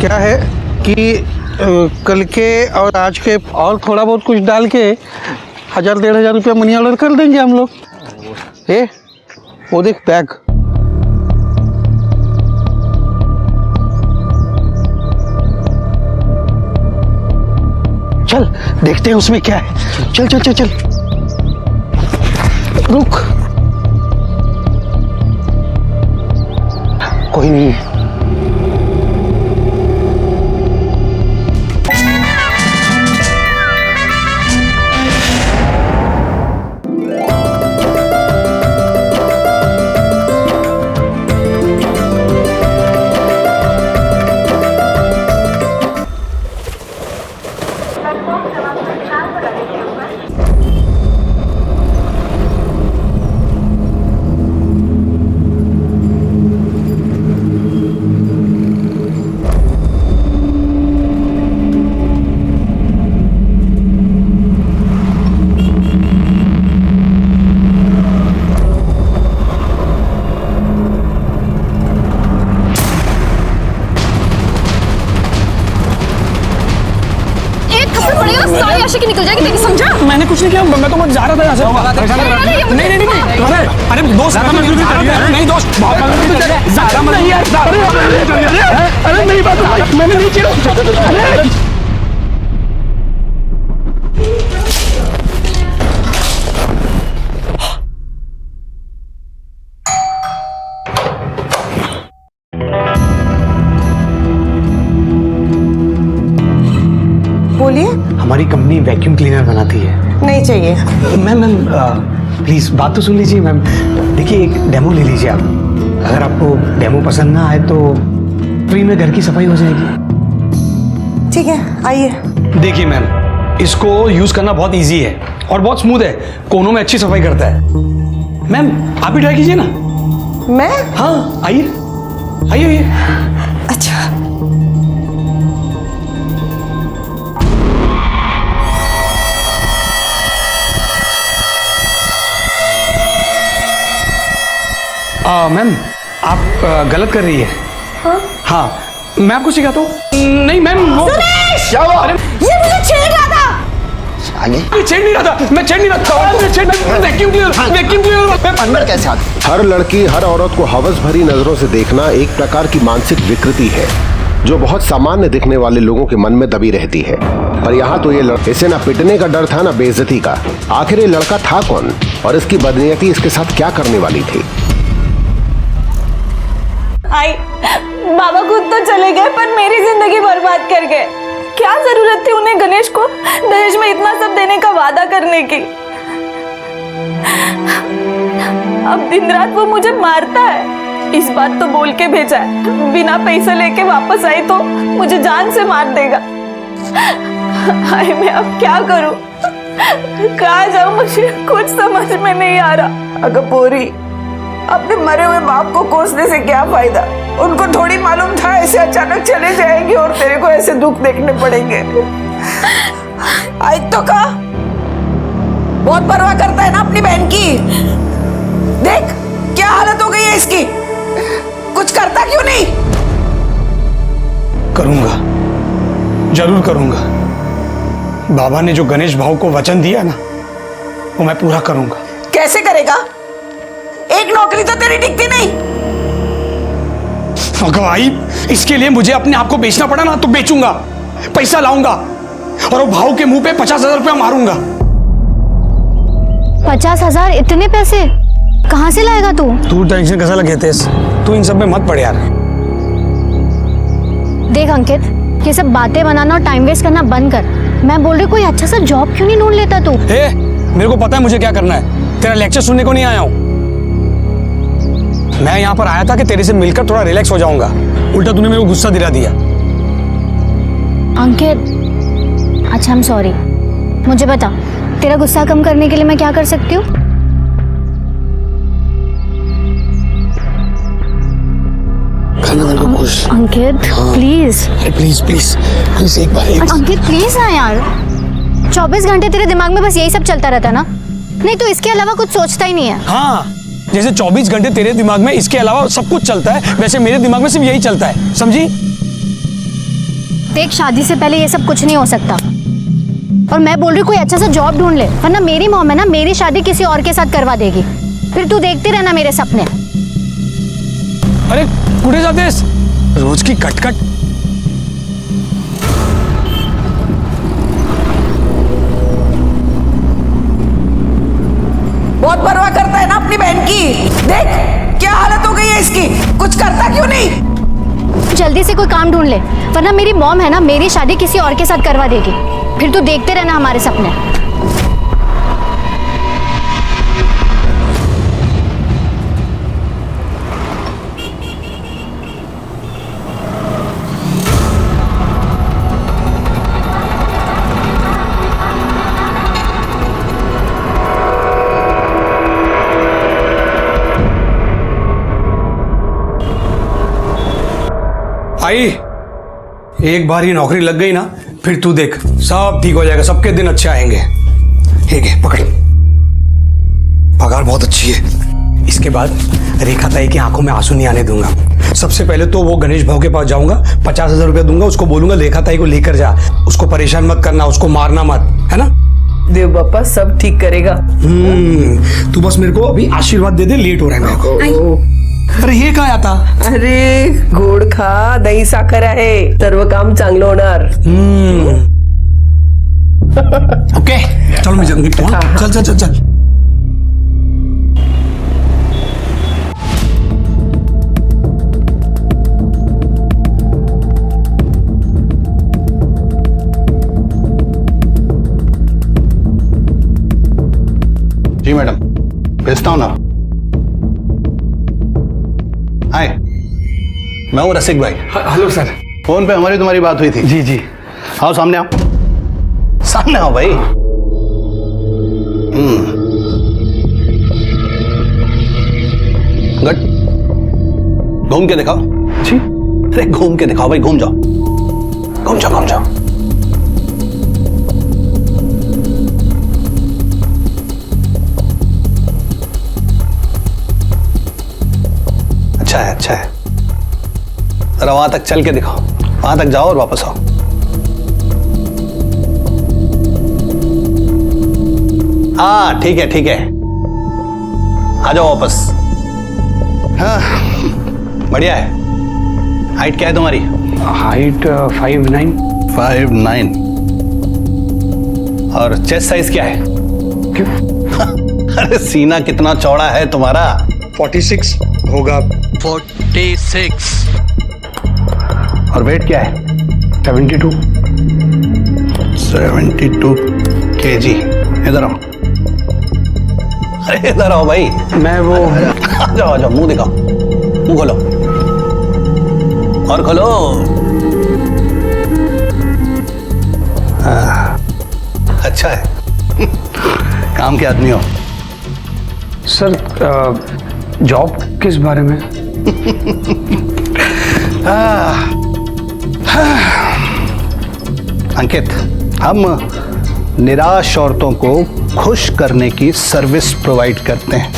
क्या है कि कल के और आज के और थोड़ा बहुत कुछ डाल के 1000-1500 रुपया मनी ऑर्डर कर देंगे हम लोग। वो देख बैग। चल देखते हैं उसमें क्या है। चल चल चल चल। रुक, कोई नहीं है। की निकल जाएगी तेरी, समझा? मैंने कुछ नहीं किया, मैं तो बस जा रहा था यहाँ से। नहीं अरे दोस्त नहीं दोस्त नहीं यार, अरे मेरी बात मैंने नहीं किया। बोलिए। हमारी कंपनी वैक्यूम क्लीनर बनाती है। नहीं चाहिए। मैम प्लीज बात तो सुन लीजिए मैम। देखिए एक डेमो ले लीजिए आप, अगर आपको डेमो पसंद ना आए तो फ्री में घर की सफाई हो जाएगी। ठीक है आइए। देखिए मैम, इसको यूज करना बहुत इजी है और बहुत स्मूथ है, कोनों में अच्छी सफाई करता है। मैम आप भी ट्राई कीजिए ना। मैं? हाँ आइए आइए। अच्छा मैम आप गलत कर रही है। हाँ मैं आपको सिखाता हूँ। नहीं मैम वो क्या हुआ? अरे ये मुझे छेड़ रहा था। मैं छेड़ नहीं रहा था, मैं छेड़ नहीं रहा था। वैक्यूम क्लीनर अंदर कैसे आते? हर लड़की हर औरत को हवस भरी नजरों से देखना एक प्रकार की मानसिक विकृति है जो बहुत सामान्य दिखने वाले लोगों के मन में दबी रहती है। पर यहाँ तो ये इसे ना पिटने का डर था ना बेइज्जती का। आखिर ये लड़का था कौन और इसकी बदनीयती इसके साथ क्या करने वाली थी? आई बाबा खुद तो चले गए पर मेरी जिंदगी बर्बाद कर गए। क्या जरूरत थी उन्हें गणेश को दहेज में इतना सब देने का वादा करने की? अब दिन रात वो मुझे मारता है। इस बात तो बोल के भेजा है, बिना पैसे लेके वापस आई तो मुझे जान से मार देगा। हाय मैं अब क्या करूं, कहाँ जाऊं, मुझे कुछ समझ में नहीं आ रहा। अगर पूरी अपने मरे हुए बाप को कोसने से क्या फायदा? उनको थोड़ी मालूम था ऐसे अचानक चले जाएंगे और तेरे को ऐसे दुख देखने पड़ेंगे। आज तो कहा बहुत परवाह करता है ना अपनी बहन की। देख क्या हालत हो गई है इसकी, कुछ करता क्यों नहीं? करूंगा, जरूर करूंगा। बाबा ने जो गणेश भाव को वचन दिया ना वो मैं पूरा करूंगा। कैसे करेगा? एक नौकरी तो तेरी टिकती नहीं। भाई इसके लिए मुझे अपने आप को बेचना पड़ा ना तो बेचूंगा, पैसा लाऊंगा और वो भाव के मुंह पे 50,000 रुपया मारूंगा। 50,000? इतने पैसे कहाँ से लाएगा तू? तू टेंशन कैसा लगे थे, तू इन सब में मत पड़ यार। देख अंकित, ये सब बातें बनाना और टाइम वेस्ट करना बंद कर। मैं बोल रही कोई अच्छा सा जॉब क्यों नहीं ढूंढ लेता तू? मेरे को पता है मुझे क्या करना है, तेरा लेक्चर सुनने को नहीं आया हूं। मैं यहाँ पर आया था कि तेरे से मिलकर थोड़ा रिलैक्स हो जाऊंगा, उल्टा तूने मेरे को गुस्सा दिला दिया। अंकित अच्छा आई एम सॉरी। मुझे बता तेरा गुस्सा कम करने के लिए मैं क्या कर सकती हूँ? अंकित प्लीज प्लीज प्लीज प्लीज एक बार अंकित प्लीज ना यार। 24 घंटे तेरे दिमाग में बस यही सब चलता रहता ना? नहीं तो इसके अलावा कुछ सोचता ही नहीं है? हाँ, जैसे 24 घंटे तेरे दिमाग में इसके अलावा सब कुछ चलता है, वैसे मेरे दिमाग में सिर्फ यही चलता है, समझी? देख, शादी से पहले ये सब कुछ नहीं हो सकता। और मैं बोल रही हूँ कोई अच्छा सा जॉब ढूंढ ले, वरना मेरी मॉम है ना, मेरी शादी किसी और के साथ करवा देगी। फिर तू देखती रहना मेरे सपने। अरे कुठे जातेस? रोज की कटकट। बहुत परवाह करता है ना अपनी बहन की। देख क्या हालत हो गई है इसकी, कुछ करता क्यों नहीं? जल्दी से कोई काम ढूंढ ले, वरना मेरी मॉम है ना, मेरी शादी किसी और के साथ करवा देगी। फिर तू देखते रहना हमारे सपने। आई, एक बार ये नौकरी लग गई ना, फिर तू देख सब ठीक हो जाएगा, सबके दिन अच्छे आएंगे। ठीक है, पकड़। पगार बहुत अच्छी है। इसके बाद रेखा ताई की आंखों में आंसू नहीं आने दूंगा। सबसे पहले तो वो गणेश भाव के पास जाऊंगा, 50,000 रुपया दूंगा, उसको बोलूंगा रेखा ताई को लेकर जा, उसको परेशान मत करना, उसको मारना मत, है ना? देव बापा सब ठीक करेगा। तू बस मेरे को अभी आशीर्वाद दे दे, लेट हो रहा है मेरे को। अरे हे काय आता? अरे गोड खा, दही साखर आहे, सर्व काम चांगलं होणार। ओके चलो मैं जल्दी चल चल चल चल। जी मैडम, भेजता हूँ ना। हाय, मैं हूँ रसिक भाई। Hello sir. फोन पे हमारी तुम्हारी बात हुई थी। जी जी। आओ सामने आओ, सामने आओ भाई। गुड, घूम के दिखाओ। जी। अरे घूम के दिखाओ भाई, घूम जाओ घूम जाओ घूम जाओ। अच्छा है अच्छा है, जरा वहां तक चल के दिखाओ, वहां तक जाओ और वापस आओ। हाँ ठीक है ठीक है, आ जाओ वापस। हाँ बढ़िया है। हाइट क्या है तुम्हारी? हाइट 5'9". 5'9". और चेस्ट साइज क्या है? क्यों? अरे सीना कितना चौड़ा है तुम्हारा? 46 होगा। 46। और वेट क्या है? 72। 72 kg। इधर आओ, अरे इधर आओ भाई। मैं वो आ जाओ, मुंह दिखाओ, मुंह खोलो और खोलो। हाँ, अच्छा है। काम के आदमी हो। सर जॉब किस बारे में? अंकित, हम निराश औरतों को खुश करने की सर्विस प्रोवाइड करते हैं।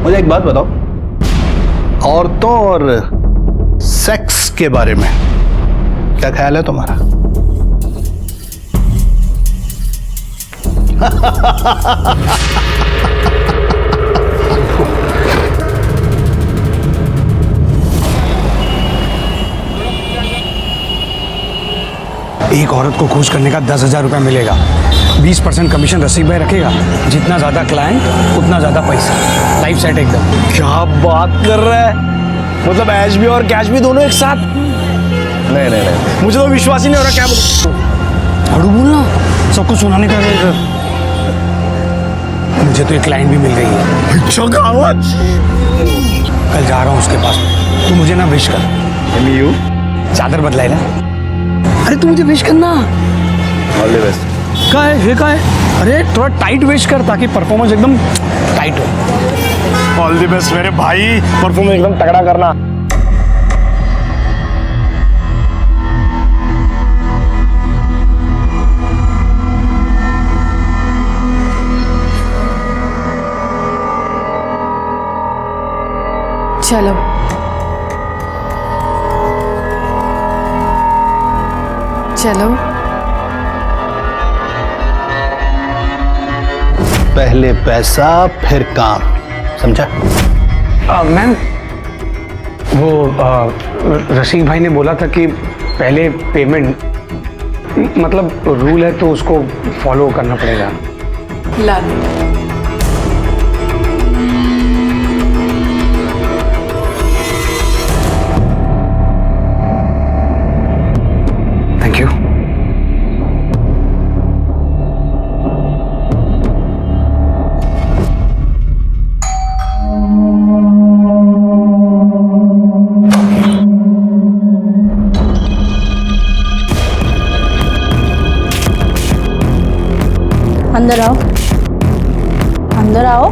मुझे एक बात बताओ, औरतों और सेक्स के बारे में क्या ख्याल है तुम्हारा? एक औरत को खुश करने का 10,000 रुपया मिलेगा। 20% कमीशन रसिक भाई रखेगा। जितना ज्यादा क्लाइंट उतना ज्यादा पैसा। लाइफ सेट एकदम। क्या बात कर रहा है? मतलब ऐश भी और कैश भी दोनों एक साथ? नहीं नहीं नहीं, मुझे तो विश्वास ही नहीं हो रहा। क्या बोल? हड़ू बोलना, सबको सुनाने का। मुझे तो एक क्लाइंट भी मिल गई है। अच्छा गावत। कल जा रहा हूँ उसके पास। तू मुझे ना विश कर। यू चादर बदलाई ना। अरे तू मुझे विश करना। All the best. क्या है ये? क्या है? अरे थोड़ा टाइट विश कर ताकि परफॉर्मेंस एकदम टाइट हो। ऑल द बेस्ट मेरे भाई, परफॉर्मेंस एकदम तगड़ा करना। चलो चलो। पहले पैसा फिर काम, समझा? मैम, वो रशीद भाई ने बोला था कि पहले पेमेंट, मतलब रूल है तो उसको फॉलो करना पड़ेगा। ला थैंक यू। अंदर आओ, अंदर आओ।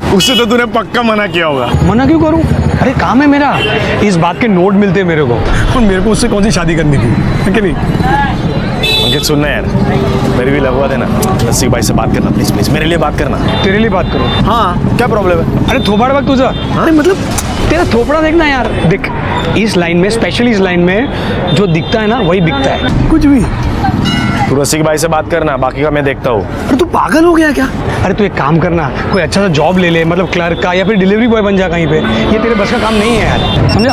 उससे तो तूने पक्का मना किया होगा। मना क्यों करूं? अरे काम है मेरा, इस बात के नोट मिलते हैं मेरे को। और मेरे को उससे कौन सी शादी करनी थी, है कि नहीं? अंकित सुनना यार, मेरी भी लगवा देना। रसिक भाई से बात करना प्लीज प्लीज, मेरे लिए बात करना। तेरे लिए बात करो? हाँ, क्या प्रॉब्लम है? अरे थोपड़ वक्त तुझा, अरे मतलब तेरा थोपड़ा देखना यार। देख, इस लाइन में, स्पेशली इस लाइन में जो दिखता है ना वही बिकता है। कुछ भी। तू रसिक भाई से बात करना, बाकी का मैं देखता हूँ। अरे तू पागल हो गया क्या? अरे तू एक काम करना, कोई अच्छा सा जॉब ले ले, मतलब क्लर्क का या फिर डिलीवरी बॉय बन जा कहीं पे। ये तेरे बस का काम नहीं है यार, समझा?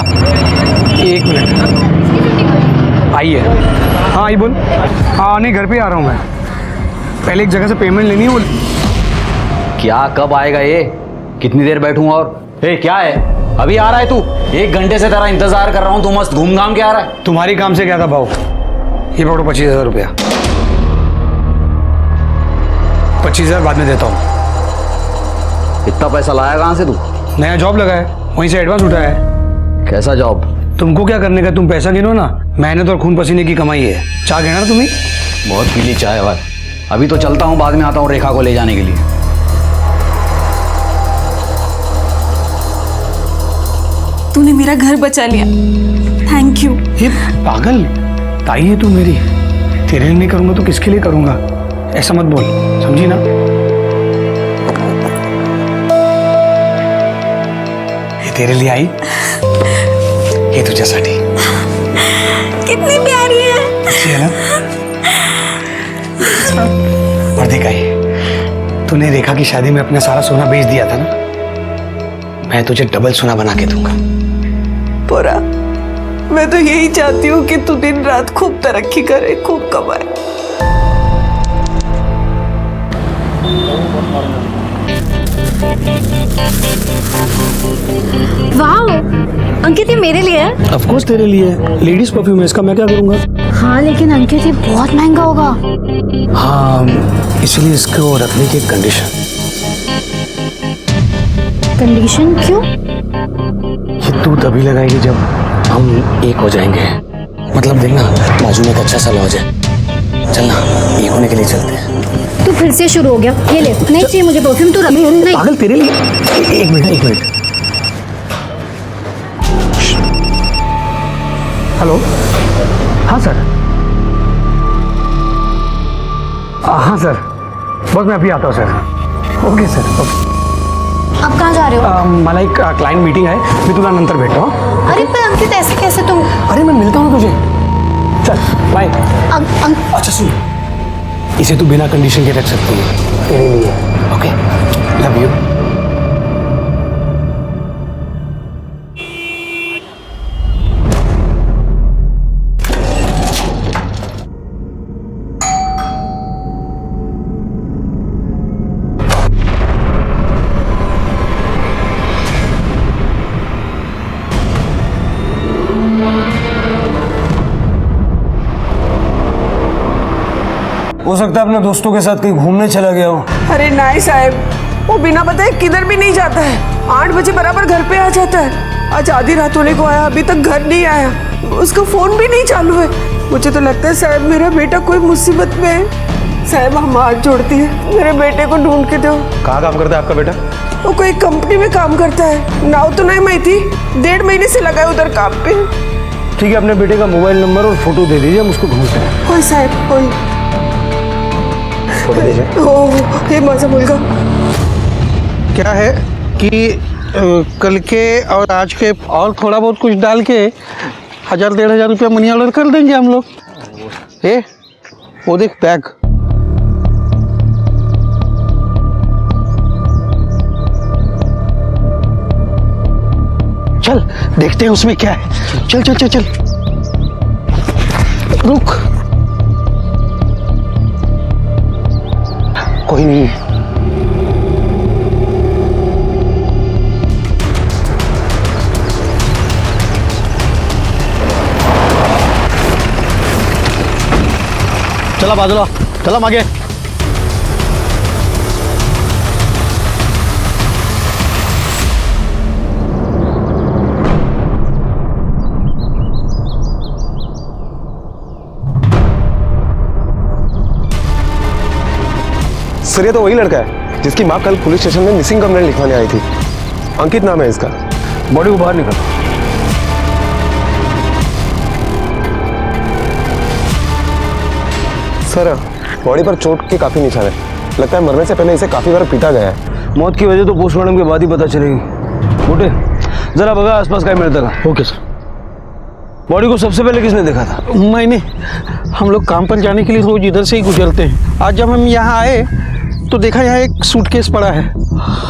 एक मिनट, आइए। हाँ आई बोल। हाँ नहीं, घर पे आ रहा हूँ मैं। पहले एक जगह से पेमेंट लेनी है वो। क्या कब आएगा ये? कितनी देर बैठूं? और क्या है, अभी आ रहा है तू? 1 घंटे से तेरा इंतजार कर रहा हूँ, तू मस्त घूम घाम के आ रहा है। तुम्हारी काम से क्या था भाव? ये पकड़ो 25,000 रुपया। 25,000 बाद में देता हूँ। इतना पैसा लाया कहाँ से तू? नया जॉब लगा है, वहीं से एडवांस उठाया है। कैसा जॉब? तुमको क्या करने का, तुम पैसा गिनो ना, मेहनत और खून पसीने की कमाई है। चाय गिना ना तुम्हें? बहुत पी ली चाय भाई, अभी तो चलता हूँ, बाद में आता हूँ रेखा को ले जाने के लिए। तूने मेरा घर बचा लिया, थैंक यू। ये पागल ताई है तू मेरी, तेरे लिए नहीं करूंगा तो किसके लिए करूंगा? ऐसा मत बोल, समझी ना? ये तेरे लिए आई, ये तुझ्यासाठी। कितनी प्यारी है। अच्छी है ना? और देख आई, तूने रेखा की शादी में अपना सारा सोना बेच दिया था ना, मैं तुझे डबल सोना बना के दूंगा। पोरा, मैं तो यही चाहती हूँ कि तू दिन रात खूब तरक्की करे, खूब कमाए। वाह अंकित, ये मेरे लिए है। ऑफ कोर्स तेरे लिए, लेडीज परफ्यूम है इसका, मैं क्या करूंगा? हाँ लेकिन अंकित ये बहुत महंगा होगा। हाँ, इसलिए इसको रखने की कंडीशन। कंडीशन क्यों? ये तू तभी लगाएगी जब हम एक हो जाएंगे। मतलब देखना, बाजू में एक अच्छा सा लॉज है, चलना एक होने के लिए चलते हैं। तू फिर से शुरू हो गया, ये ले। नहीं चाहिए मुझे परफ्यूम, तू रख। नहीं पागल, तेरे लिए। एक मिनट। हेलो, हाँ सर। हाँ सर, बस मैं अभी आता हूँ सर। Okay sir, okay. अब कहाँ जा रहे हो? मला एक क्लाइंट मीटिंग आहे, मी तुला नंतर भेटतो। हाँ? अरे पर अंकित ऐसे कैसे तुम? अरे मैं मिलता हूँ तुझे, चल बाय। अच्छा सुन, इसे तू बिना कंडीशन के रख सकती है, तेरे लिए। Okay, love you. हो सकता है अपने दोस्तों के साथ कहीं घूमने चला गया हो। अरे नहीं साहब, वो बिना बताए किधर भी नहीं जाता है। 8 बजे बराबर घर पे आ जाता है। आज आधी रात होने को आया, अभी तक घर नहीं आया। उसका फोन भी नहीं चालू है। मुझे तो लगता है साहब मेरा बेटा कोई मुसीबत में है। साहब हम हाथ जोड़ती है, मेरे बेटे को ढूंढ के दो। कहाँ काम करता है आपका बेटा? वो कोई कंपनी में काम करता है, नाव तो नहीं मैं थी, 1.5 महीने से लगा है उधर काम पे। ठीक है, अपने बेटे का मोबाइल नंबर और फोटो दे दीजिए, हम उसको ढूंढते हैं। कोई साहब कोई फोटो दीजिए। ओ हे माझा मुलगा। क्या है कि कल के और आज के और थोड़ा बहुत कुछ डाल के 1000-1500 रुपया मनी ऑर्डर कर देंगे हम लोग। वो देख बैग। चल देखते हैं उसमें क्या है। चल चल चल चल रुक, कोई नहीं है। चला बाजूला, चला मागे। सर ये तो वही लड़का है जिसकी माँ कल पुलिस स्टेशन में मिसिंग कंप्लेंट लिखवाने आई थी। अंकित नाम है इसका। बॉडी को बाहर निकाल। सर बॉडी पर चोट के काफी निशान है, लगता है मरने से पहले इसे काफी बार पीटा गया है। मौत की वजह तो पोस्टमार्टम के बाद ही पता चलेगी। मोटे जरा बगा आसपास क्या मिलता था। Okay sir. बॉडी को सबसे पहले किसने देखा था? मैंने। हम लोग काम पर जाने के लिए रोज इधर से ही गुजरते हैं। आज जब हम यहाँ आए तो देखा यहाँ एक सूटकेस पड़ा है।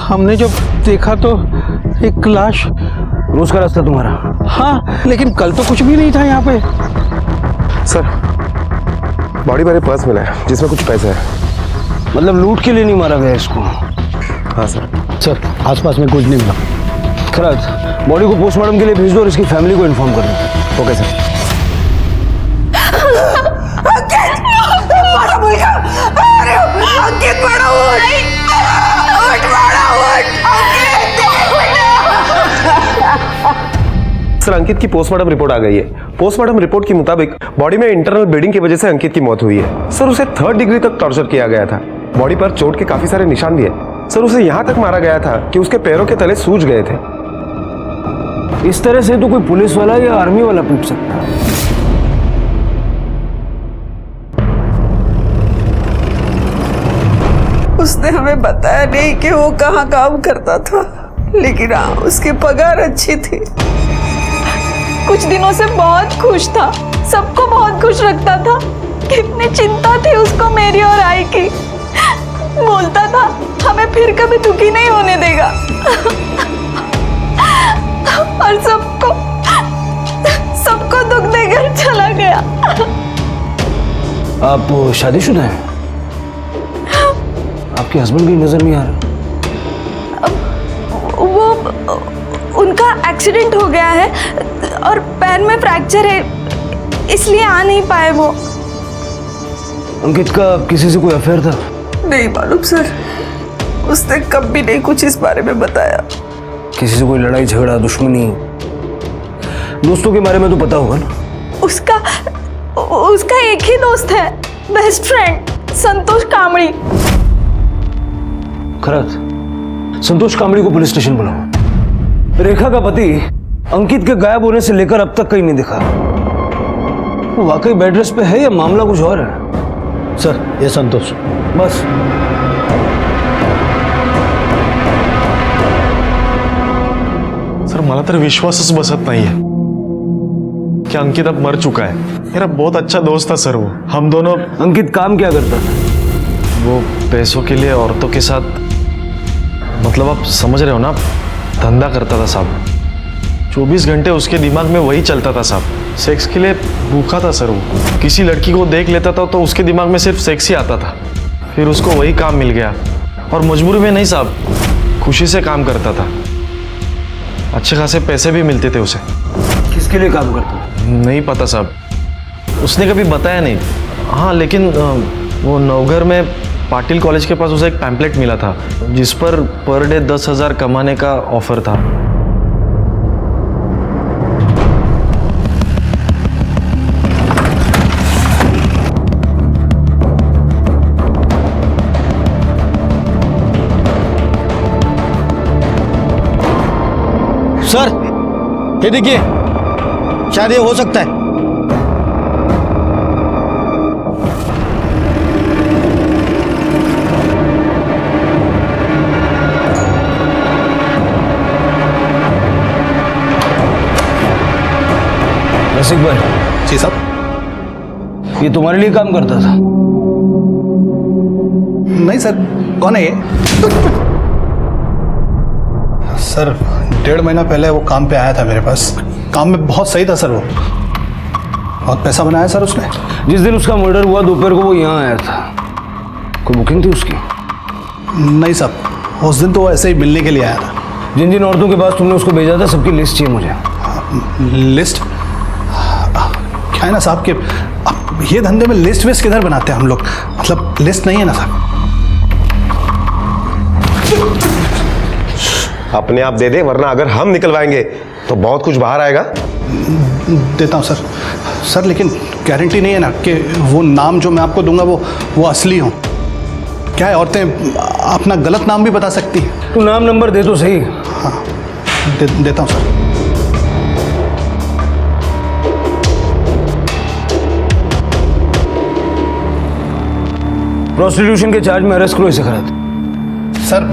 हमने जब देखा तो एक लाश। रोज का रास्ता तुम्हारा? हाँ, लेकिन कल तो कुछ भी नहीं था यहाँ पे। सर बॉडी पर एक पर्स मिला है जिसमें कुछ पैसे है। मतलब लूट के लिए नहीं मारा गया इसको? हाँ सर। सर आसपास में कुछ नहीं मिला। खराज बॉडी को पोस्टमार्टम के लिए भेज दो और इसकी फैमिली को इन्फॉर्म कर दो। Okay sir. बड़ा मुलगा, अरे अंकित बड़ा उठ, बड़ा उठ, सर अंकित की पोस्टमार्टम रिपोर्ट आ गई है। पोस्टमार्टम रिपोर्ट के मुताबिक बॉडी में इंटरनल ब्लीडिंग की वजह से अंकित की मौत हुई है। सर उसे 3rd डिग्री तक टॉर्चर किया गया था। बॉडी पर चोट के काफी सारे निशान भी है। सर उसे यहां तक मारा गया था कि उसके पैरों के तले सूज गए थे। इस तरह से तो कोई पुलिस वाला या आर्मी वाला पीट सकता है। उसने हमें बताया नहीं कि वो कहाँ काम करता था, लेकिन हाँ उसकी पगार अच्छी थी। कुछ दिनों से बहुत खुश था, सबको बहुत खुश रखता था। कितनी चिंता थी उसको मेरी और आई की। बोलता था हमें फिर कभी दुखी नहीं होने देगा। और सबको दुख देकर चला गया। आप शादीशुदा हैं? आपके हस्बैंड की नजर नहीं आ रहा। वो उनका एक्सीडेंट हो गया है और पैर में फ्रैक्चर है, इसलिए आ नहीं पाए वो। अंकित का किसी से कोई अफेयर था? नहीं मालूम सर, उसने कभी नहीं कुछ इस बारे में बताया। किसी से कोई लड़ाई झगड़ा दुश्मनी? दोस्तों के बारे में तो पता होगा ना? उसका एक ही दोस्त है, बेस्ट फ्रेंड, संतोष कामड़ी। खरत संतोष कामड़ी को पुलिस स्टेशन बुलाओ। रेखा का पति अंकित के गायब होने से लेकर अब तक कहीं नहीं दिखा। वो वाकई बेड रेस्ट पे है या मामला कुछ और है? सर ये संतोष। बस सर मला तर विश्वासच बसत नाहीये कि अंकित अब मर चुका है। मेरा बहुत अच्छा दोस्त था सर वो। हम दोनों। अंकित काम क्या करता था? वो पैसों के लिए औरतों के साथ, मतलब आप समझ रहे हो ना, धंधा करता था साहब। 24 घंटे उसके दिमाग में वही चलता था साहब। सेक्स के लिए भूखा था सर वो। किसी लड़की को देख लेता था तो उसके दिमाग में सिर्फ सेक्स ही आता था। फिर उसको वही काम मिल गया और मजबूरी में नहीं साहब, खुशी से काम करता था। अच्छे खासे पैसे भी मिलते थे उसे। किसके लिए काम करता था? नहीं पता साहब, उसने कभी बताया नहीं। हाँ लेकिन वो नवघर में पाटिल कॉलेज के पास उसे एक पैम्पलेट मिला था जिस पर डे 10,000 कमाने का ऑफर था। सर ये देखिए, शायद ये हो सकता है। रसिक भाई। जी साहब। ये तुम्हारे लिए काम करता था? नहीं सर, कौन है ये? सर 1.5 महीना पहले वो काम पे आया था मेरे पास। काम में बहुत सही था सर, वो बहुत पैसा बनाया सर उसने। जिस दिन उसका मर्डर हुआ दोपहर को वो यहाँ आया था, कोई बुकिंग थी उसकी? नहीं साहब, उस दिन तो वो ऐसे ही मिलने के लिए आया था। जिन जिन औरतों के पास तुमने उसको भेजा था सबकी लिस्ट चाहिए मुझे। लिस्ट? क्या है ना साहब कि अब ये धंधे में लिस्ट वेस्ट किधर बनाते हैं हम लोग, मतलब लिस्ट नहीं है ना साहब। अपने आप दे दे, वरना अगर हम निकलवाएंगे तो बहुत कुछ बाहर आएगा। देता हूँ सर। सर लेकिन गारंटी नहीं है ना कि वो नाम जो मैं आपको दूंगा वो असली हो। क्या है, औरतें अपना गलत नाम भी बता सकती हैं। तू नाम नंबर दे तो सही। हाँ देता हूँ सर। प्रोस्टिट्यूशन के चार्ज में अरेस्ट करो इसे खराब। सर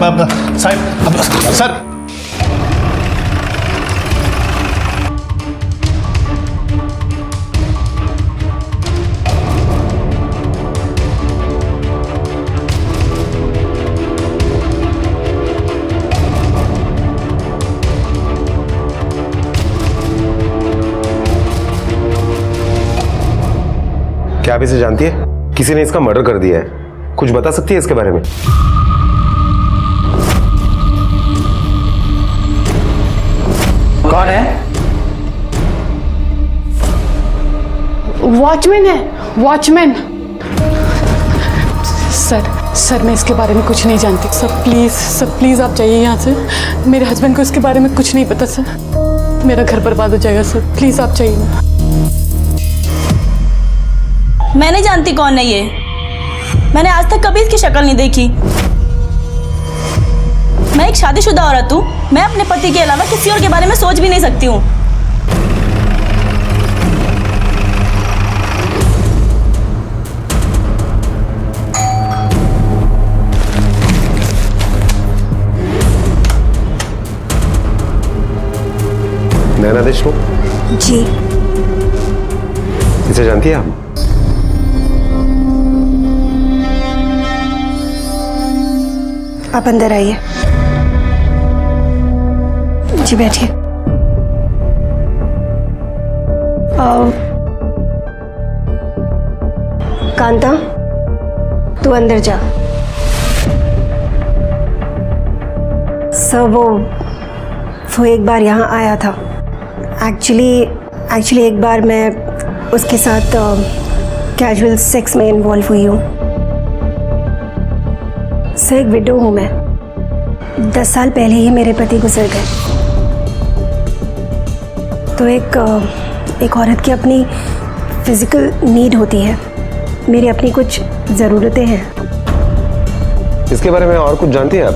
साहब सर क्या आप इसे जानती है? किसी ने इसका मर्डर कर दिया है। कुछ बता सकती है इसके बारे में? कौन है? वॉचमैन है, वॉचमैन। सर मैं इसके बारे में कुछ नहीं जानती। सर प्लीज आप जाइए यहाँ से। मेरे हस्बैंड को इसके बारे में कुछ नहीं पता सर। मेरा घर बर्बाद हो जाएगा सर, प्लीज आप जाइए ना। मैं नहीं जानती कौन है ये। मैंने आज तक कभी इसकी शक्ल नहीं देखी। मैं एक शादीशुदा औरत हूँ। मैं अपने पति के अलावा किसी और के बारे में सोच भी नहीं सकती हूँ। नैना देशमुख? जी। इसे जानती है आप? आप अंदर आइए। जी बैठिए। कांता तू अंदर जा। सर वो एक बार यहाँ आया था। एक्चुअली एक बार मैं उसके साथ कैजुअल सेक्स में इन्वॉल्व हुई हूँ। सर एक विडो हूँ मैं। 10 साल पहले ही मेरे पति गुजर गए। तो एक औरत की अपनी फिजिकल नीड होती है। मेरी अपनी कुछ ज़रूरतें हैं। इसके बारे में और कुछ जानती हैं आप?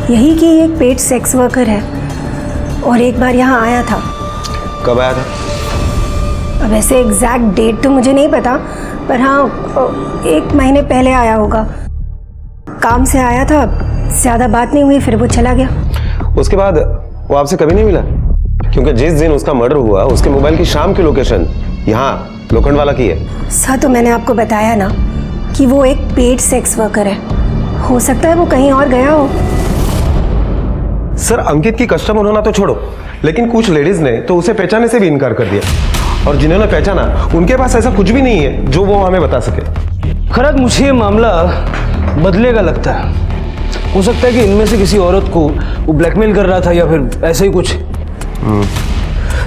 यही कि एक पेड सेक्स वर्कर है और एक बार यहाँ आया था। कब आया था? अब ऐसे एग्जैक्ट डेट तो मुझे नहीं पता, पर हाँ 1 महीने पहले आया होगा। काम से आया था, ज़्यादा बात नहीं हुई, फिर वो चला गया। उसके बाद वो आपसे कभी नहीं मिला? क्योंकि जिस दिन उसका मर्डर हुआ उसके मोबाइल की शाम की लोकेशन यहाँ लोखंडवाला की है। सर तो मैंने आपको बताया ना कि वो एक पेड सेक्स वर्कर है। हो सकता है वो कहीं और गया हो। सर अंकित की कस्टमर होना तो छोड़ो, लेकिन कुछ लेडीज ने तो उसे पहचानने से भी इनकार कर दिया, और जिन्होंने पहचाना उनके पास ऐसा कुछ भी नहीं है जो वो हमें बता सके। खैर मुझे ये मामला बदलेगा लगता है। हो सकता है कि इनमें से किसी औरत को वो ब्लैकमेल कर रहा था या फिर ऐसे ही कुछ।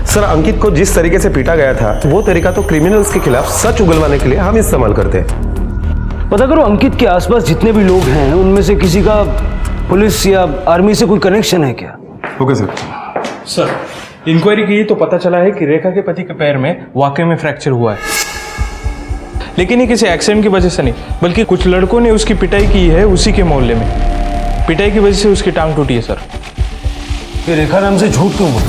सर अंकित को जिस तरीके से पीटा गया था वो तरीका तो क्रिमिनल्स के खिलाफ सच उगलवाने के लिए हम इस्तेमाल करते हैं। पता करो अंकित के आसपास जितने भी लोग हैं उनमें से किसी का पुलिस या आर्मी से कोई कनेक्शन है क्या? Okay sir. सर इंक्वायरी की तो पता चला है कि रेखा के पति के पैर में वाकई में फ्रैक्चर हुआ है, लेकिन ये किसी एक्सीडेंट की वजह से नहीं, बल्कि कुछ लड़कों ने उसकी पिटाई की है उसी के मोहल्ले में। पिटाई की वजह से उसकी टांग टूटी है सर। ये रेखा नाम से झूठ क्यों बोल?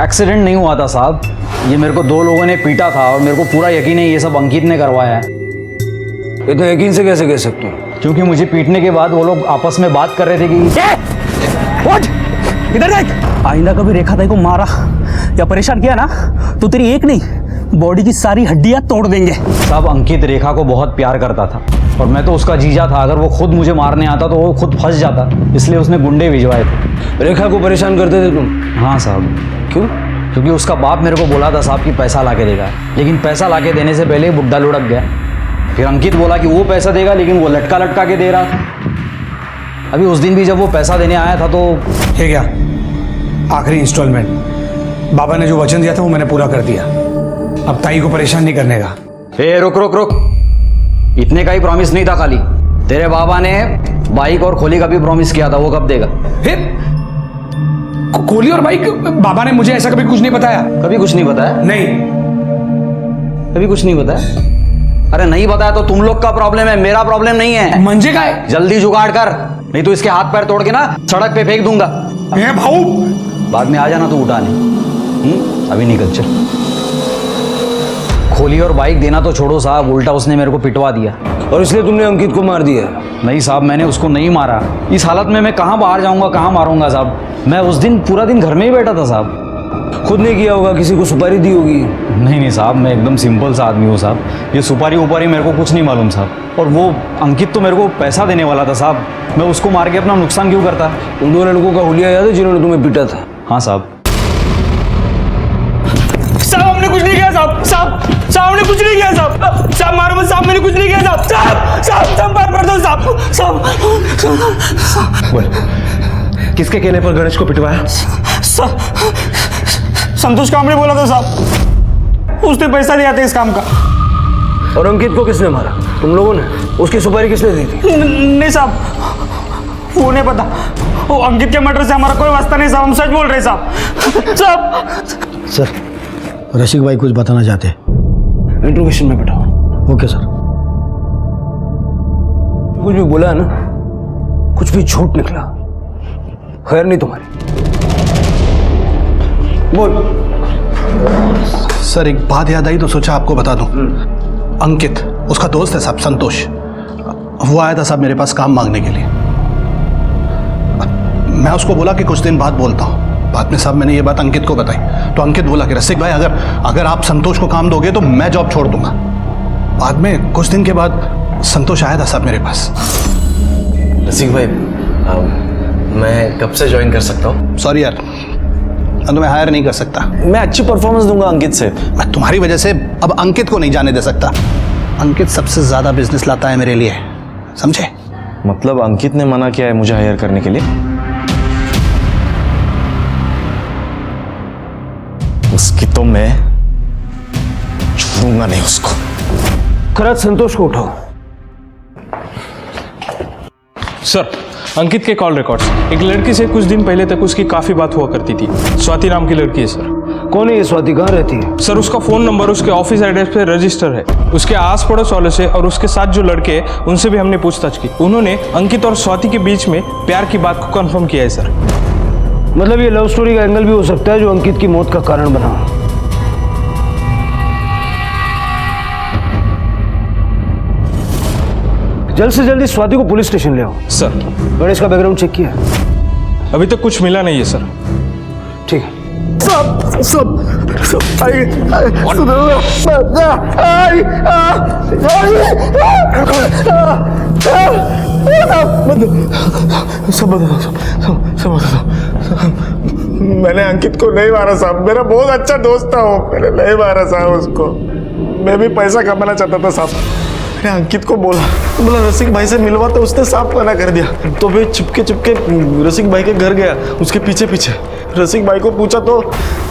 एक्सीडेंट नहीं हुआ था साहब, ये मेरे को 2 लोगों ने पीटा था और मेरे को पूरा यकीन है ये सब अंकित ने करवाया है। इतना यकीन से कैसे कह सकते हो? क्योंकि मुझे पीटने के बाद वो लोग आपस में बात कर रहे थे कि इधर देख, आइंदा कभी रेखा ताई को मारा या परेशान किया ना तो तेरी एक नहीं बॉडी की सारी हड्डियां तोड़ देंगे। साहब अंकित रेखा को बहुत प्यार करता था और मैं तो उसका जीजा था। अगर वो खुद मुझे मारने आता तो वो खुद फंस जाता, इसलिए उसने गुंडे भिजवाए थे। रेखा को परेशान करते थे तुम? हाँ साहब। क्यों? क्योंकि उसका बाप मेरे को बोला था साहब कि पैसा ला के देगा, लेकिन पैसा ला के देने से पहले बुड्ढा लुढ़क गया। फिर अंकित बोला कि वो पैसा देगा, लेकिन वो लटका लटका के दे रहा था। अभी उस दिन भी जब वो पैसा देने आया था तो ये क्या आखिरी इंस्टॉलमेंट, बाबा ने जो वचन दिया था वो मैंने पूरा कर दिया। अब ताई को परेशान नहीं करने का। ए रुक रुक रुक, इतने का ही प्रॉमिस नहीं था खाली। तेरे बाबा ने बाइक और खोली का भी प्रॉमिस किया था, वो कब देगा? कोहली और बाइक? बाबा ने मुझे ऐसा कभी कुछ नहीं बताया। कभी कुछ नहीं बताया? नहीं, कभी कुछ नहीं बताया। अरे नहीं बताया तो तुम लोग का प्रॉब्लम है, मेरा प्रॉब्लम नहीं है। मंजे का है। जल्दी जुगाड़ कर, नहीं तो इसके हाथ पैर तोड़ के ना सड़क पे फेंक दूंगा। भाऊ बाद में आ जाना तो उठाने। अभी निकल चल। खोली और बाइक देना तो छोड़ो साहब, उल्टा उसने मेरे को पिटवा दिया। और इसलिए तुमने अंकित को मार दिया? नहीं साहब, मैंने उसको नहीं मारा। इस हालत में मैं कहाँ बाहर जाऊंगा, कहाँ मारूंगा साहब? मैं उस दिन पूरा दिन घर में ही बैठा था साहब। खुद ने किया होगा, किसी को सुपारी दी होगी। नहीं साहब, मैं एकदम सिंपल सा आदमी हूँ साहब। ये सुपारी उपारी मेरे को कुछ नहीं मालूम साहब। और वो अंकित तो मेरे को पैसा देने वाला था साहब, मैं उसको मार के अपना नुकसान क्यों करता? उन 2 लड़कों का हुलिया याद है जिन्होंने तुम्हें पीटा था? हाँ साहब। साहब हमने कुछ नहीं किया साहब। साहब हमने कुछ नहीं किया साहब। साहब मारो मत साहब, मैंने कुछ नहीं किया साहब। साहब पैर पड़ दो साहब। साहब बोल, किसके कहने पर गणेश को पिटवाया? संतोष काम ने बोला था साहब, उसने पैसा दिया था इस काम का। और अंकित को किसने मारा? तुम लोगों ने? उसकी सुपारी किसने दी थी? नहीं साहब, वो नहीं पता। वो अंकित के मर्डर से हमारा कोई वास्ता नहीं साहब, हम सच बोल रहे साहब। सर, रसिक भाई कुछ बताना चाहते हैं। इंट्रोगेशन में बैठाओ। Okay sir. कुछ भी बोला है ना, कुछ भी झूठ निकला, खैर नहीं तुम्हारी। बोल। सर एक बात याद आई तो सोचा आपको बता दूं। अंकित उसका दोस्त है साहब, संतोष, वो आया था साहब मेरे पास काम मांगने के लिए। मैं उसको बोला कि कुछ दिन बाद बोलता हूँ। बाद में साहब मैंने ये बात अंकित को बताई तो अंकित बोला कि रसिक भाई अगर आप संतोष को काम दोगे तो मैं जॉब छोड़ दूंगा। बाद में कुछ दिन के बाद संतोष आया था साहब मेरे पास। रसिक भाई, मैं कब से ज्वाइन कर सकता हूँ? सॉरी यार, मैं तुम्हें हायर नहीं कर सकता। मैं अच्छी परफॉर्मेंस दूंगा अंकित से। मैं तुम्हारी वजह से अब अंकित को नहीं जाने दे सकता। अंकित सबसे ज्यादा बिजनेस लाता है मेरे लिए, समझे? मतलब अंकित ने मना किया है मुझे हायर करने के लिए? उसकी तो मैं छोड़ूंगा नहीं उसको। खराज संतोष को उठाओ। सर, अंकित के कॉल रिकॉर्ड्स। एक लड़की से कुछ दिन पहले तक उसकी काफी बात हुआ करती थी। स्वाति नाम की लड़की है सर। कौन है ये स्वाति, कहाँ रहती है? सर उसका फोन नंबर उसके ऑफिस एड्रेस पे रजिस्टर है। उसके आस पड़ोस वालों से और उसके साथ जो लड़के हैं उनसे भी हमने पूछताछ की। उन्होंने अंकित और स्वाति के बीच में प्यार की बात को कंफर्म किया है सर। मतलब ये लव स्टोरी का एंगल भी हो सकता है जो अंकित की मौत का कारण बना। जल्द से जल्दी स्वाति को पुलिस स्टेशन ले आओ। सर, गणेश का बैकग्राउंड चेक किया? अभी तक कुछ मिला नहीं है सर। ठीक है। मैंने अंकित को नहीं मारा साहब, मेरा बहुत अच्छा दोस्त था वो। मैंने नहीं मारा साहब उसको, मैं भी पैसा कमाना चाहता था साहब। मैंने अंकित को बोला रसिक भाई से मिलवा, तो उसने साफ मना कर दिया। तो फिर चुपके रसिक भाई के घर गया, उसके पीछे रसिक भाई को पूछा तो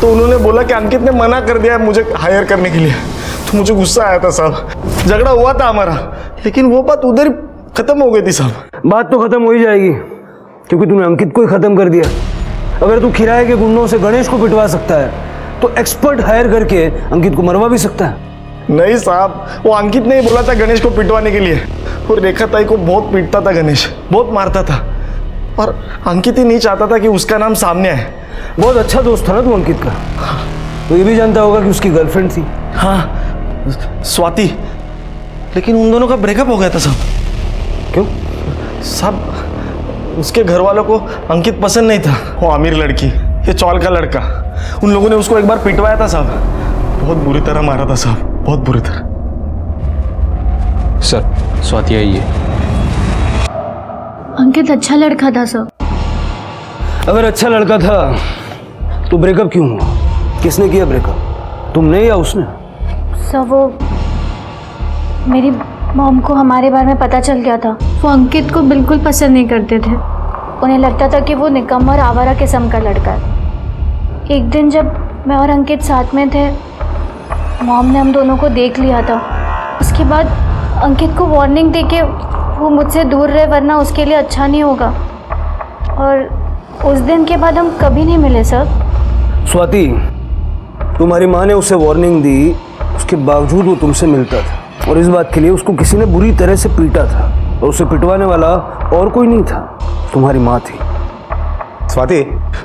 उन्होंने बोला कि अंकित ने मना कर दिया मुझे हायर करने के लिए। तो मुझे गुस्सा आया था साहब, झगड़ा हुआ था हमारा, लेकिन वो बात उधर ही खत्म हो गई थी साहब। बात तो खत्म हो ही जाएगी क्योंकि तूने अंकित को ही खत्म कर दिया। अगर तू किराए के गुंडों से गणेश को पिटवा सकता है तो एक्सपर्ट हायर करके अंकित को मरवा भी सकता है। नहीं साहब, वो अंकित ने ही बोला था गणेश को पिटवाने के लिए। और रेखा ताई को बहुत पीटता था गणेश, बहुत मारता था। पर अंकित ही नहीं चाहता था कि उसका नाम सामने आए। बहुत अच्छा दोस्त था ना तू अंकित का। तो ये भी जानता होगा कि उसकी गर्लफ्रेंड थी। हाँ, स्वाति। लेकिन उन दोनों का ब्रेकअप हो गया था साहब। क्यों? साहब उसके घर वालों को अंकित पसंद नहीं था। वो अमीर लड़की, ये चौल का लड़का। उन लोगों ने उसको एक बार पिटवाया था साहब, बहुत बुरी तरह मारा था साहब, बहुत बुरी तरह। सर स्वाति आई है। अंकित अच्छा लड़का था सर। अगर अच्छा लड़का था तो ब्रेकअप क्यों हुआ? किसने किया ब्रेकअप, तुमने या उसने? सर वो मेरी मॉम को हमारे बारे में पता चल गया था। वो अंकित को बिल्कुल पसंद नहीं करते थे। उन्हें लगता था कि वो निकम्मा और आवारा किस्म का लड़का है। एक दिन जब मैं और अंकित साथ में थे, मॉम ने हम दोनों को देख लिया था। उसके बाद अंकित को वार्निंग देके वो मुझसे दूर रहे, वरना उसके लिए अच्छा नहीं होगा। और उस दिन के बाद हम कभी नहीं मिले सर। स्वाति, तुम्हारी माँ ने उसे वार्निंग दी, उसके बावजूद वो तुमसे मिलता था और इस बात के लिए उसको किसी ने बुरी तरह से पीटा था और उसे पिटवाने वाला और कोई नहीं था, तुम्हारी माँ थी। स्वाति,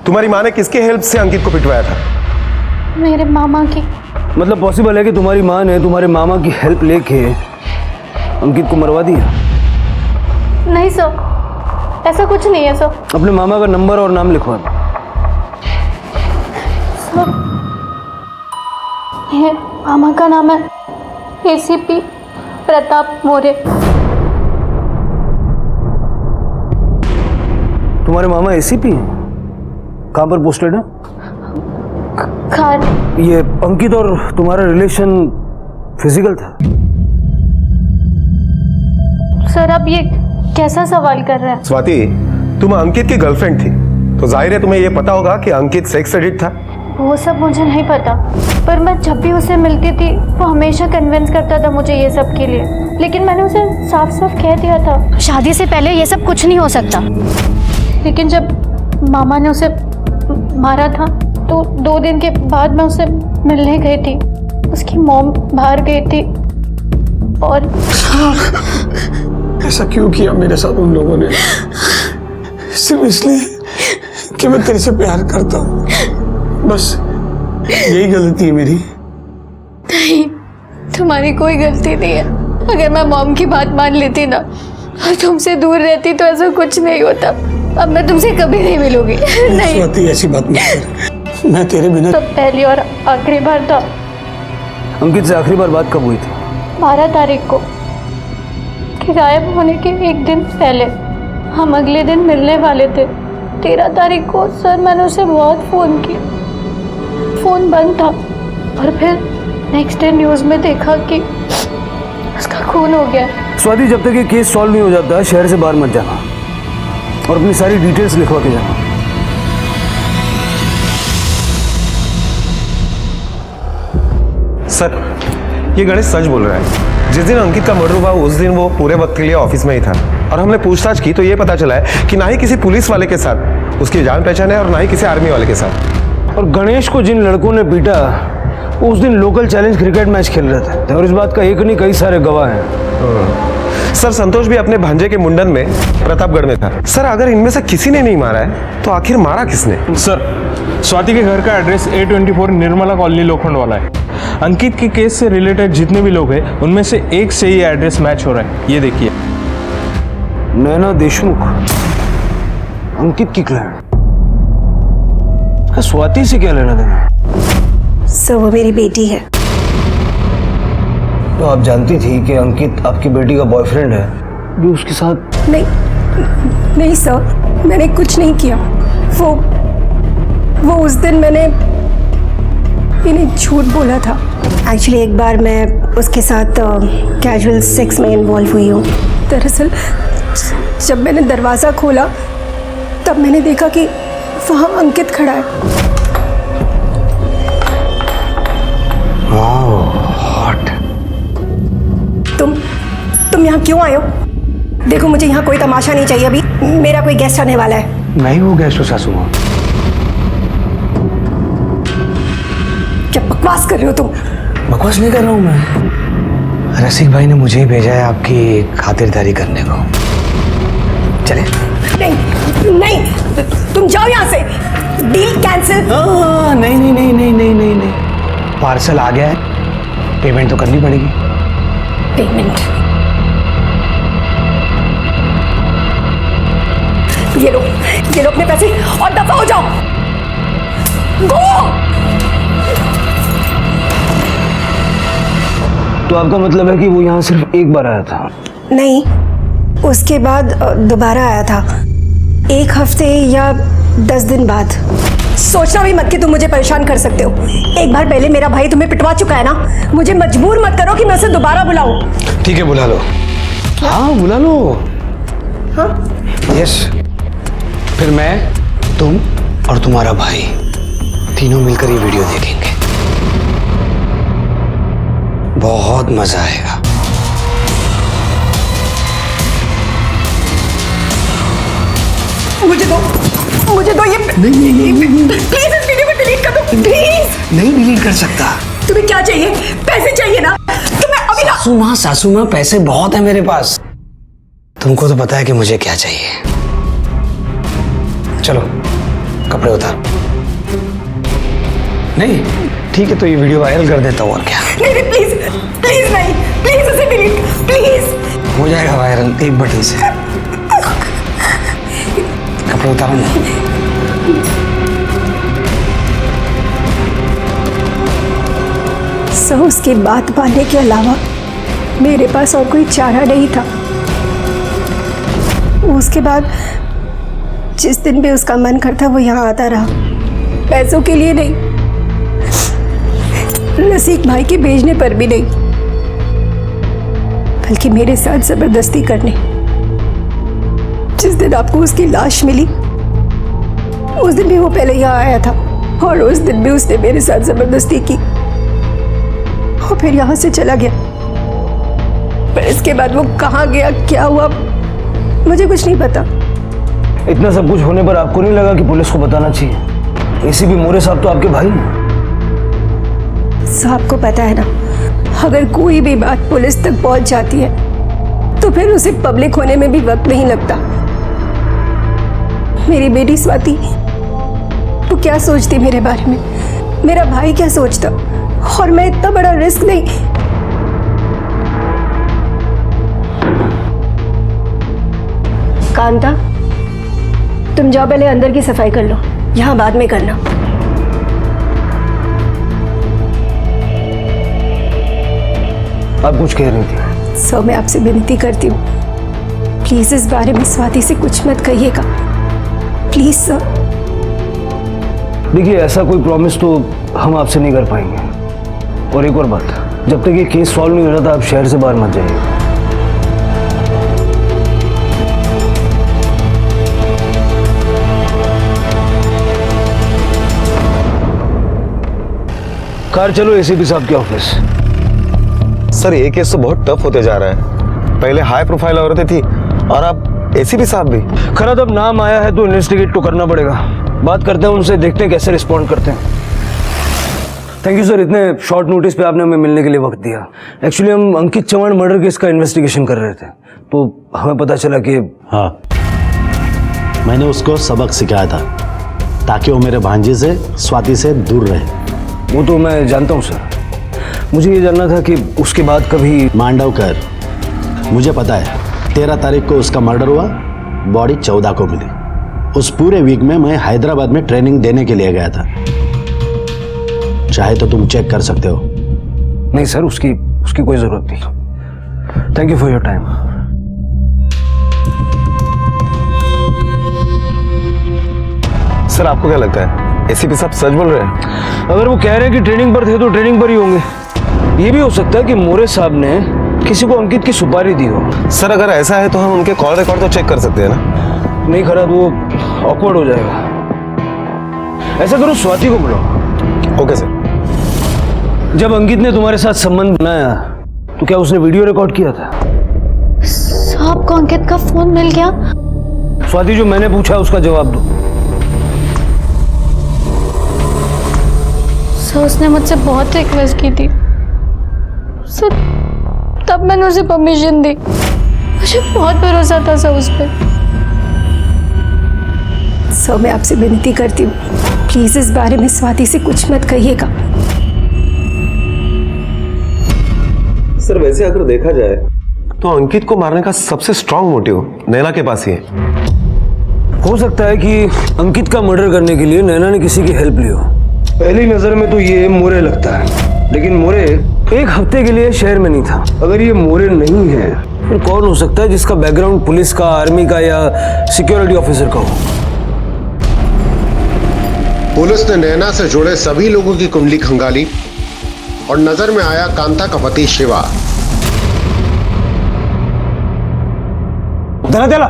तुम्हारी माँ ने किसके हेल्प से अंकित को पिटवाया था? मेरे मामा की। मतलब पॉसिबल है कि तुम्हारी माँ ने तुम्हारे मामा की हेल्प लेके अंकित को मरवा दिया? नहीं सर, ऐसा कुछ नहीं है सर। अपने मामा का नंबर और नाम लिखवा दो। सर ये मामा का नाम है एसीपी प्रताप मोरे। तुम्हारे मामा एसीपी हैं? कहाँ पर पोस्टेड है? खान। ये अंकित और तुम्हारा रिलेशन फिजिकल था? सर आप ये कैसा सवाल कर रहे हैं? स्वाति, तुम अंकित की गर्लफ्रेंड थी तो जाहिर है तुम्हें यह पता होगा कि अंकित सेक्स एडिक्ट था। वो सब मुझे नहीं पता, पर मैं जब भी उसे मिलती थी वो हमेशा कन्विंस करता था मुझे ये सब के लिए। लेकिन मैंने उसे साफ साफ कह दिया था शादी से पहले ये सब कुछ नहीं हो सकता। लेकिन जब मामा ने उसे मारा था तो 2 दिन के बाद मैं उसे मिलने गई थी। उसकी मॉम बाहर गई थी और ऐसा क्यों किया मेरे साथ उन लोगों ने? सिर्फ इसलिए कि मैं तेरे से प्यार करता हूँ, बस यही गलती है मेरी। नहीं, तुम्हारी कोई गलती नहीं है। अगर मैं मॉम की बात मान लेती ना और तुमसे दूर रहती तो ऐसा कुछ नहीं होता। अब मैं तुमसे कभी नहीं मिलूंगी। नहीं स्वाति, ऐसी बात मत कर। मैं तेरे बिना तो पहली और आखिरी बार था। अंकित से आखिरी बार बात कब हुई थी? 12 तारीख को, कि गायब होने के एक दिन पहले। हम अगले दिन मिलने वाले थे। 13 तारीख को सर मैंने उसे बहुत फ़ोन किया, फ़ोन बंद था। और फिर नेक्स्ट डे न्यूज़ में देखा कि उसका खून हो गया। स्वाति, जब तक ये केस सॉल्व नहीं हो जाता शहर से बाहर मत जाना और अपनी सारी डिटेल्स लिखवा के जाना। सर, ये गणेश सच बोल रहा है। जिस दिन अंकित का मर्डर हुआ उस दिन वो पूरे वक्त के लिए ऑफिस में ही था और हमने पूछताछ की तो ये पता चला है कि ना ही किसी पुलिस वाले के साथ उसकी जान पहचान है और ना ही किसी आर्मी वाले के साथ। और गणेश को जिन लड़कों ने पीटा वो उस दिन लोकल चैलेंज क्रिकेट मैच खेल रहे थे और इस बात का एक नहीं कई सारे गवाह हैं। सर, संतोष भी अपने भांजे के मुंडन में प्रतापगढ़ में था। सर, अगर इनमें से किसी ने नहीं मारा है तो आखिर मारा किसने? सर, स्वाति के घर का एड्रेस A24 निर्मला कॉलोनी लोखंड वाला है। अंकित के केस से रिलेटेड जितने भी लोग हैं उनमें से एक से ही एड्रेस मैच हो रहा है। ये देखिए, नैना देशमुख, अंकित की क्लाइंट। स्वाति से क्या लेना देना? सर वो मेरी बेटी है। तो आप जानती थी कि अंकित आपकी बेटी का बॉयफ्रेंड है, भी उसके साथ? नहीं सर, मैंने कुछ नहीं किया। वो उस दिन मैंने इन्हें झूठ बोला था। एक्चुअली एक बार मैं उसके साथ कैजुअल सेक्स में इन्वॉल्व हुई हूँ। दरअसल जब मैंने दरवाज़ा खोला तब मैंने देखा कि वहाँ अंकित खड़ा है। हॉट। तुम यहाँ क्यों आए हो? देखो मुझे यहाँ कोई तमाशा नहीं चाहिए। अभी मेरा कोई गेस्ट आने वाला है। मैं ही वो गेस्ट हूँ सासू माँ। क्या बकवास कर रहे हो तुम? बकवास नहीं कर रहा हूँ मैं। रसिक भाई ने मुझे ही भेजा है आपकी खातिरदारी करने को। चले। नहीं नहीं, तुम जाओ यहाँ से, डील कैंसिल। नहीं नहीं नहीं नहीं नहीं नहीं नहीं, पार्सल आ गया है, पेमेंट तो करनी पड़ेगी। पेमेंट? ये लो अपने पैसे और दफा हो जाओ। गो। तो आपका मतलब है कि वो यहाँ सिर्फ एक बार आया था? नहीं, उसके बाद दोबारा आया था, 1 हफ्ते या 10 दिन बाद। सोचना भी मत कि तुम मुझे परेशान कर सकते हो। एक बार पहले मेरा भाई तुम्हें पिटवा चुका है ना, मुझे मजबूर मत करो कि मैं उसे दोबारा बुलाऊं। ठीक है, बुला लो। हाँ बुला लो। हाँ यस, फिर मैं, तुम और तुम्हारा भाई तीनों मिलकर ये वीडियो देखेंगे, बहुत मजा आएगा। मुझे दो ये। नहीं प्लीज इस वीडियो को डिलीट कर दो, प्लीज। नहीं डिलीट कर सकता। तुम्हें क्या चाहिए? पैसे चाहिए ना? तुम्हें अभी ना। सासू माँ पैसे बहुत है मेरे पास, तुमको तो पता है कि मुझे क्या चाहिए। चलो कपड़े उतार। नहीं ठीक है, तो ये वीडियो वायरल कर देता हूँ, और क्या। नहीं प्लीज प्लीज नहीं, प्लीज उसे डिलीट, प्लीज। हो जाएगा वायरल एक बटन से। कपड़े उतारो ना। सो उसकी बात मानने के अलावा मेरे पास और कोई चारा नहीं था। उसके बाद जिस दिन भी उसका मन करता वो यहाँ आता रहा, पैसों के लिए नहीं, रसीक भाई के भेजने पर भी नहीं, बल्कि मेरे साथ जबरदस्ती करने। जिस दिन आपको उसकी लाश मिली उस दिन भी वो पहले यहाँ आया था, और उस दिन भी उसने मेरे साथ जबरदस्ती की और फिर यहाँ से चला गया। पर इसके बाद वो कहाँ गया, क्या हुआ, मुझे कुछ नहीं पता। इतना सब कुछ होने पर आपको नहीं लगा कि पुलिस को बताना चाहिए? एसीपी मोरे साहब तो आपके भाई हैं। साहब को पता है ना, अगर कोई भी बात पुलिस तक पहुंच जाती है तो फिर उसे पब्लिक होने में भी वक्त नहीं लगता। मेरी बेटी स्वाति, वो क्या सोचती मेरे बारे में, मेरा भाई क्या सोचता, और मैं इतना बड़ा रिस्क नहीं। कांता, तुम जाओ पहले अंदर की सफाई कर लो, यहाँ बाद में करना। आप कुछ कह रही थी? सो मैं आपसे विनती करती हूँ, प्लीज इस बारे में स्वाति से कुछ मत कहिएगा, प्लीज सर। देखिए, ऐसा कोई प्रॉमिस तो हम आपसे नहीं कर पाएंगे। और एक और बात, जब तक ये केस सॉल्व नहीं हो जाता आप शहर से बाहर मत जाइए। कार चलो एसीपी साहब के ऑफिस। सर ये केस तो बहुत टफ होते जा रहा है, पहले हाई प्रोफाइल औरतें थी और अब एसीपी साहब भी। खैर अब नाम आया है तो इन्वेस्टिगेट तो करना पड़ेगा। बात करते हैं उनसे, देखते हैं कैसे रिस्पॉन्ड करते हैं। थैंक यू सर, इतने शॉर्ट नोटिस पे आपने हमें मिलने के लिए वक्त दिया। एक्चुअली हम अंकित चौहान मर्डर केस का इन्वेस्टिगेशन कर रहे थे, तो हमें पता चला कि हाँ, मैंने उसको सबक सिखाया था ताकि वो मेरे भांजे से, स्वाति से दूर रहे। वो तो मैं जानता हूँ सर, मुझे ये जानना था कि उसके बाद कभी। मांडवकर, मुझे पता है 13 तारीख को उसका मर्डर हुआ, बॉडी 14 को मिली। उस पूरे वीक में मैं हैदराबाद में ट्रेनिंग देने के लिए गया था, चाहे तो तुम चेक कर सकते हो। नहीं सर, उसकी कोई जरूरत नहीं। Thank you for your time. Sir आपको क्या लगता है एसीपी साहब सच बोल रहे हैं? अगर वो कह रहे हैं कि ट्रेनिंग पर थे तो ट्रेनिंग पर ही होंगे। ये भी हो सकता है कि मोरे साहब ने किसी को अंकित की सुपारी दी हो। सर अगर ऐसा है तो हम उनके कॉल रिकॉर्ड तो चेक कर सकते हैं ना? नहीं खराब, वो ऑकवर्ड हो जाएगा। ऐसा करो, स्वाति को बुलाओ। Okay sir. जब अंकित ने तुम्हारे साथ संबंध बनाया तो क्या उसने वीडियो रिकॉर्ड किया था? साहब को अंकित का फोन मिल गया? स्वाति, जो मैंने पूछा उसका जवाब दो। सर उसने मुझसे बहुत रिक्वेस्ट की थी सर, तब मैंने उसे परमिशन दी। मुझे बहुत भरोसा था सर उस पर। सर मैं आपसे विनती करती हूँ, प्लीज इस बारे में स्वाति से कुछ मत कहिएगा। सर वैसे अगर देखा जाए तो अंकित को मारने का सबसे स्ट्रांग मोटिव नैना के पास ही है। हो सकता है कि अंकित का मर्डर करने के लिए नैना ने किसी की हेल्प ली हो। पहली नजर में तो ये मोरे लगता है, लेकिन मोरे एक हफ्ते के लिए शहर में नहीं था। अगर ये मोरे नहीं है फिर कौन हो सकता है जिसका बैकग्राउंड पुलिस का, आर्मी का या सिक्योरिटी ऑफिसर का हो? पुलिस ने नैना से जुड़े सभी लोगों की कुंडली खंगाली और नजर में आया कांता का पति शिवा। चला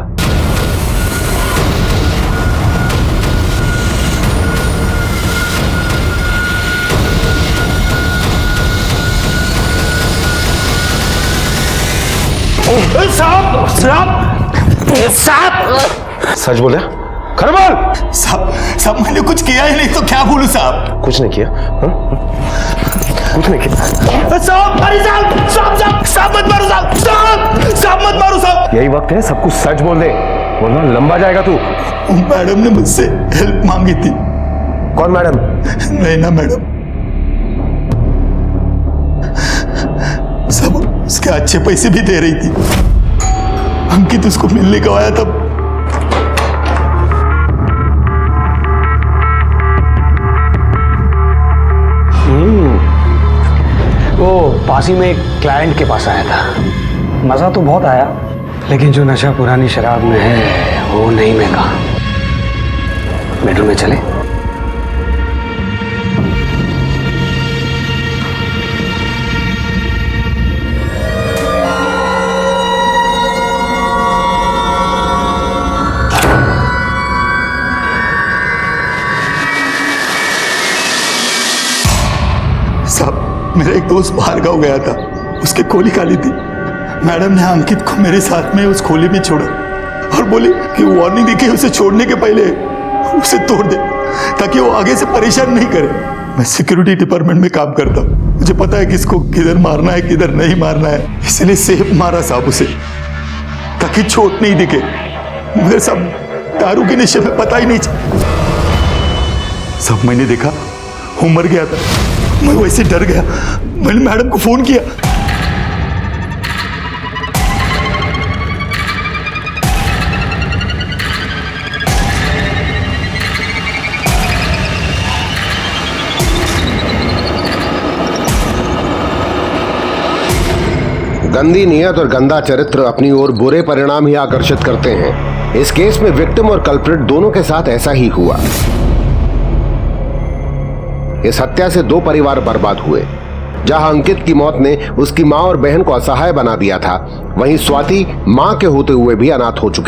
सच बोले? खर बोल। साहब मैंने कुछ किया ही नहीं तो क्या बोलूं साहब? कुछ नहीं किया। कुछ नहीं किया। साहब अरे साहब मत मारो साहब मत मारो साहब। यही वक्त है सब कुछ सच बोल दे, वरना लंबा जाएगा तू। मैडम ने मुझसे हेल्प मांगी थी। कौन मैडम? नैना मैडम। सब उसके अच्छे पैसे भी दे रही थी। अंकित उसको मिलने को आया तब वो पास ही में एक क्लाइंट के पास आया था। मज़ा तो बहुत आया, लेकिन जो नशा पुरानी शराब में है वो नहीं मैं कहा। बेडरूम में चले? साहब मेरा एक दोस्त बाहर गाँव गया था, उसकी खोली खाली थी। मैडम ने अंकित को मेरे साथ में उस खोली में छोड़ा और बोली कि वार्निंग देके उसे छोड़ने के पहले उसे तोड़ दे ताकि वो आगे से परेशान नहीं करे। मैं सिक्योरिटी डिपार्टमेंट में काम करता हूँ, मुझे पता है किसको किधर मारना है किधर नहीं मारना है, इसलिए सेफ मारा साहब उसे ताकि चोट नहीं दिखे। मगर सब दारू के नशे में पता ही नहीं चला। सब मैंने देखा वो मर गया था, मैं वैसे डर गया, मैंने मैडम को फोन किया। गंदी नियत और गंदा चरित्र अपनी ओर बुरे परिणाम ही आकर्षित करते हैं। इस केस में विक्टिम और कल्प्रिट दोनों के साथ ऐसा ही हुआ। इस हत्या से 2 परिवार बर्बाद हुए। जहां अंकित की मौत ने उसकी मां और बहन को असहाय बना दिया था, वहीं स्वाति मां के होते हुए भी अनाथ हो चुकी